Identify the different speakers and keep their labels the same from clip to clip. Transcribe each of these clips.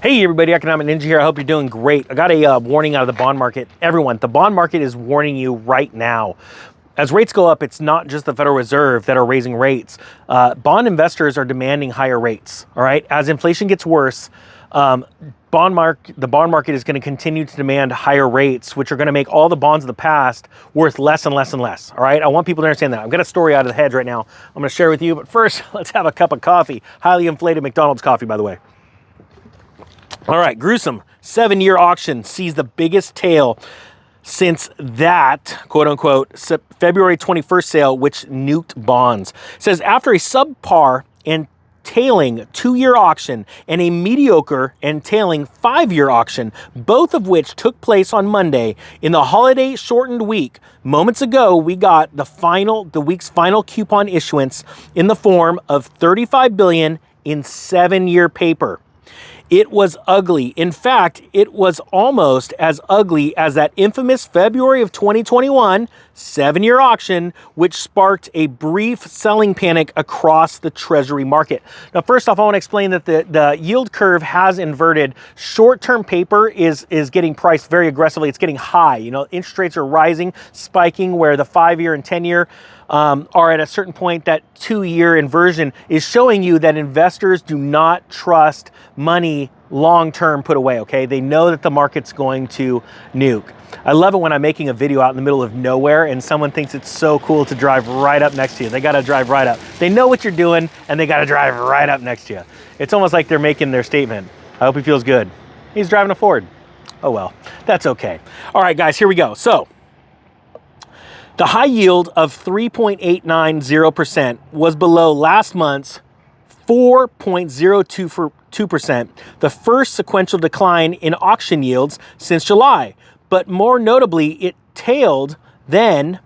Speaker 1: Hey everybody, Economic Ninja here. I hope you're doing great. I got a warning out of the bond market. Everyone, the bond market is warning you right now. As rates go up, it's not just the Federal Reserve that are raising rates. Bond investors are demanding higher rates, all right? As inflation gets worse, the bond market is going to continue to demand higher rates, which are going to make all the bonds of the past worth less and less and less, all right? I want people to understand that. I've got a story out of the hedge right now I'm going to share with you, but first, let's have a cup of coffee. Highly inflated McDonald's coffee, by the way. All right, gruesome 7-year auction sees the biggest tail since that, quote unquote, February 21st sale, which nuked bonds. It says after a subpar and tailing 2-year auction and a mediocre and tailing 5-year auction, both of which took place on Monday in the holiday shortened week. Moments ago, we got the week's final coupon issuance in the form of $35 billion in 7-year paper. It was ugly. In fact, it was almost as ugly as that infamous February of 2021 7-year auction, which sparked a brief selling panic across the Treasury market. Now, first off, I want to explain that the yield curve has inverted. Short-term paper is getting priced very aggressively. It's getting high. You know, interest rates are rising, spiking, where the 5-year and 10-year are at a certain point. That 2-year inversion is showing you that investors do not trust money long-term put away, okay? They know that the market's going to nuke. I love it when I'm making a video out in the middle of nowhere and someone thinks it's so cool to drive right up next to you. They got to drive right up. They know what you're doing and they got to drive right up next to you. It's almost like they're making their statement. I hope he feels good. He's driving a Ford. Oh well, that's okay. All right, guys, here we go. So, the high yield of 3.890% was below last month's 4.022%, the first sequential decline in auction yields since July. But more notably, it tailed then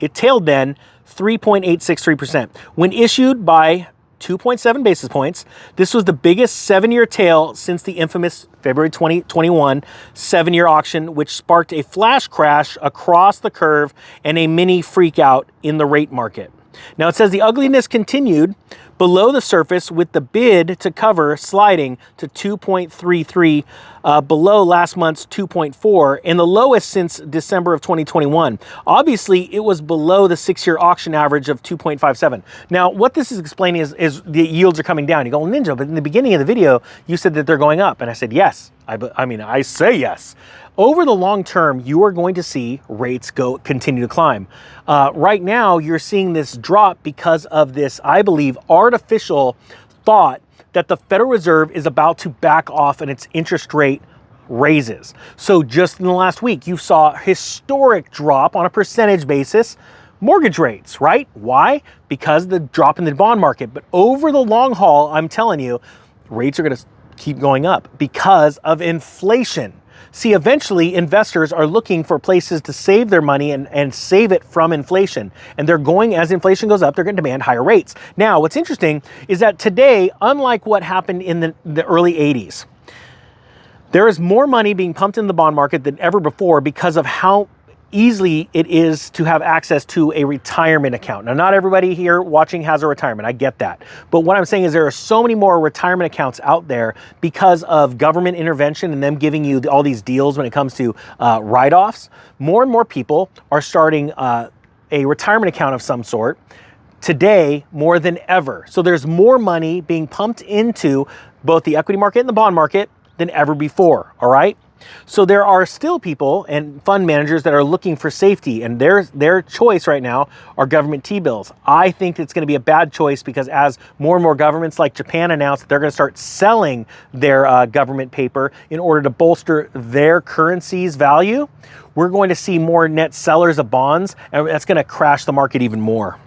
Speaker 1: 3.863%. When issued by 2.7 basis points, this was the biggest 7-year tail since the infamous February 2021 7-year auction, which sparked a flash crash across the curve and a mini freakout in the rate market. Now it says the ugliness continued below the surface with the bid to cover sliding to 2.33 below last month's 2.4 and the lowest since December of 2021. Obviously, it was below the 6-year auction average of 2.57. Now, what this is explaining is the yields are coming down. You go, Ninja, but in the beginning of the video, you said that they're going up. And I said, yes. I say yes. Over the long term, you are going to see rates continue to climb. Right now, you're seeing this drop because of this, I believe, artificial thought that the Federal Reserve is about to back off in its interest rate raises. So just in the last week, you saw a historic drop on a percentage basis, mortgage rates, right? Why? Because of the drop in the bond market. But over the long haul, I'm telling you, rates are going to keep going up because of inflation. See, eventually investors are looking for places to save their money and save it from inflation. And they're going, as inflation goes up, they're going to demand higher rates. Now, what's interesting is that today, unlike what happened in the early 80s, there is more money being pumped in the bond market than ever before because of how easily it is to have access to a retirement account. Now, not everybody here watching has a retirement. I get that. But what I'm saying is there are so many more retirement accounts out there because of government intervention and them giving you all these deals when it comes to write-offs. More and more people are starting a retirement account of some sort today more than ever. So there's more money being pumped into both the equity market and the bond market than ever before, all right? So there are still people and fund managers that are looking for safety, and their choice right now are government T-bills. I think it's going to be a bad choice because as more and more governments like Japan announce that they're going to start selling their government paper in order to bolster their currency's value, we're going to see more net sellers of bonds, and that's going to crash the market even more.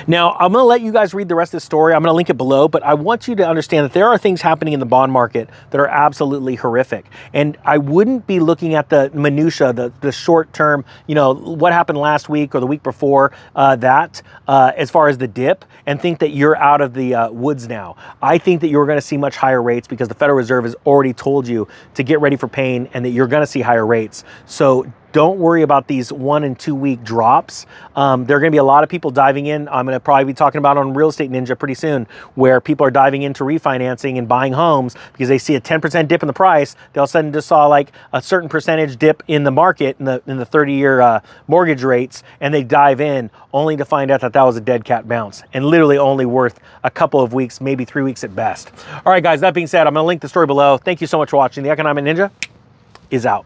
Speaker 1: Now, I'm going to let you guys read the rest of the story. I'm going to link it below, but I want you to understand that there are things happening in the bond market that are absolutely horrific. And I wouldn't be looking at the minutia, the short term, you know, what happened last week or the week before as far as the dip, and think that you're out of the woods now. I think that you're going to see much higher rates because the Federal Reserve has already told you to get ready for pain and that you're going to see higher rates. So don't worry about these 1 and 2 week drops. There are going to be a lot of people diving in. I'm going to probably be talking about on Real Estate Ninja pretty soon, where people are diving into refinancing and buying homes because they see a 10% dip in the price. They all of a sudden just saw like a certain percentage dip in the market in the 30-year mortgage rates, and they dive in only to find out that that was a dead cat bounce and literally only worth a couple of weeks, maybe 3 weeks at best. All right, guys, that being said, I'm going to link the story below. Thank you so much for watching. The Economic Ninja is out.